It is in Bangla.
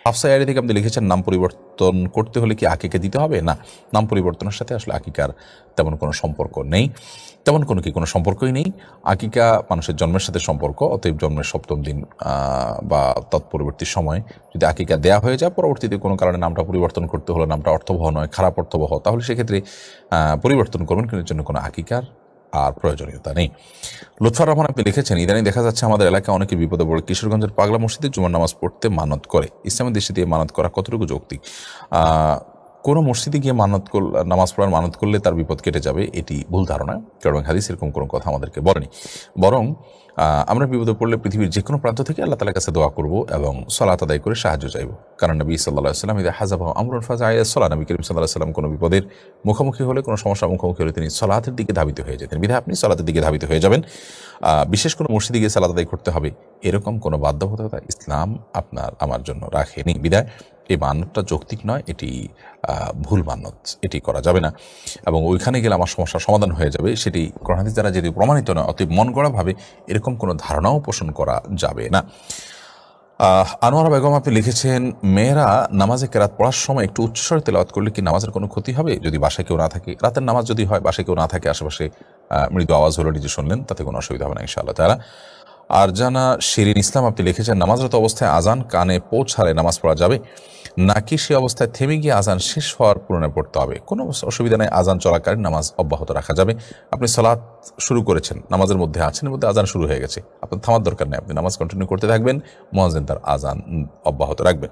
হাফসা ইয়ারি থেকে আপনি লিখেছেন, নাম পরিবর্তন করতে হলে কি আকিকা দিতে হবে? না, নাম পরিবর্তনের সাথে আসলে আকিকার তেমন কোনো সম্পর্ক নেই, তেমন কোনো সম্পর্কই নেই। আকিকা মানুষের জন্মের সাথে সম্পর্ক, অতএব জন্মের 7ম দিন বা তৎপরবর্তী সময় যদি আকিকা দেয়া হয়ে যায়, পরবর্তীতে কোনো কারণে নামটা পরিবর্তন করতে হলো, নামটা অর্থবহ নয়, খারাপ অর্থবহ, তাহলে সেক্ষেত্রে পরিবর্তন করবেন, কিন্তু এর জন্য কোনো আকিকার আর প্রয়োজনীয়তা নেই। লুৎফর রহমান আপনি লিখেছেন, ইদানিং দেখা যাচ্ছে আমাদের এলাকায় অনেকে বিপদে পড়ে কিশোরগঞ্জের পাগলা মসজিদে জুমার নামাজ পড়তে মানত করে। ইসলামের দৃষ্টি দিয়ে মানত করা কতটুকু যৌক্তিক? কোনো মসজিদে গিয়ে নামাজ পড়ার মানত করলে তার বিপদ কেটে যাবে, এটি ভুল ধারণা। কারণ হাদিস এরকম কোনো কথা আমাদেরকে বলেনি। বরং আমরা বিপদে পড়লে পৃথিবীর যে কোনো প্রান্ত থেকে আল্লাহ তাআলার কাছে দোয়া করব এবং সালাত আদায় করে সাহায্য চাইব। কারণ নবী সাল্লাল্লাহু আলাইহি ওয়াসাল্লাম ইযা হাযাবা আমরুন ফাজআ সালাত, নবী করিম সাল্লাল্লাহু আলাইহি ওয়াসাল্লাম কোনো বিপদের মুখোমুখি হলে, কোনো সমস্যার মুখোমুখি হলে তিনি সালাতের দিকে ধাবিত হয়ে যেতেন। বিধায় আপনি সালাতের দিকে ধাবিত হয়ে যাবেন। বিশেষ কোনো মসজিদে গিয়ে সালাত আদায় করতে হবে এরকম কোনো বাধ্যবাধকতা ইসলাম আপনার আমার জন্য রাখেনি। বিধায় এই মান্যতটা যৌক্তিক নয়, এটি ভুল মান্যত, এটি করা যাবে না। এবং ওইখানে গেলে আমার সমস্যার সমাধান হয়ে যাবে, সেটি কোরআন হাদিস দ্বারা যদি প্রমাণিত নয়, অতএব মন গড়াভাবে এরকম কোনো ধারণাও পোষণ করা যাবে না। আনোয়ারা বেগম আপনি লিখেছেন, মেয়েরা নামাজে কেরাত পড়ার সময় একটু উচ্চস্বরে তেলাওয়াত করলে কি নামাজের কোনো ক্ষতি হবে যদি বাসায় কেউ না থাকে? রাতের নামাজ যদি হয়, বাসায় কেউ না থাকে, আশেপাশে মৃদু আওয়াজ হলো, নিজে শুনলেন, তাতে কোনো অসুবিধা হবে না ইনশাআল্লাহ তাআলা। আর জানা শিরিন ইসলাম আপনি লিখেছেন, নামাজরত অবস্থায় আজান কানে পৌঁছালে নামাজ পড়া যাবে নাকি সে অবস্থায় থেমে গিয়ে আজান শেষ হওয়ার পূরণে পড়তে হবে? কোনো অসুবিধা নেই, আজান চলাকালীন নামাজ অব্যাহত রাখা যাবে। আপনি সালাত শুরু করেছেন, নামাজের মধ্যে আছেন, এর মধ্যে আজান শুরু হয়ে গেছে, আপনার থামার দরকার নেই, আপনি নামাজ কন্টিনিউ করতে থাকবেন, মুয়াজ্জিন তার আজান অব্যাহত রাখবেন।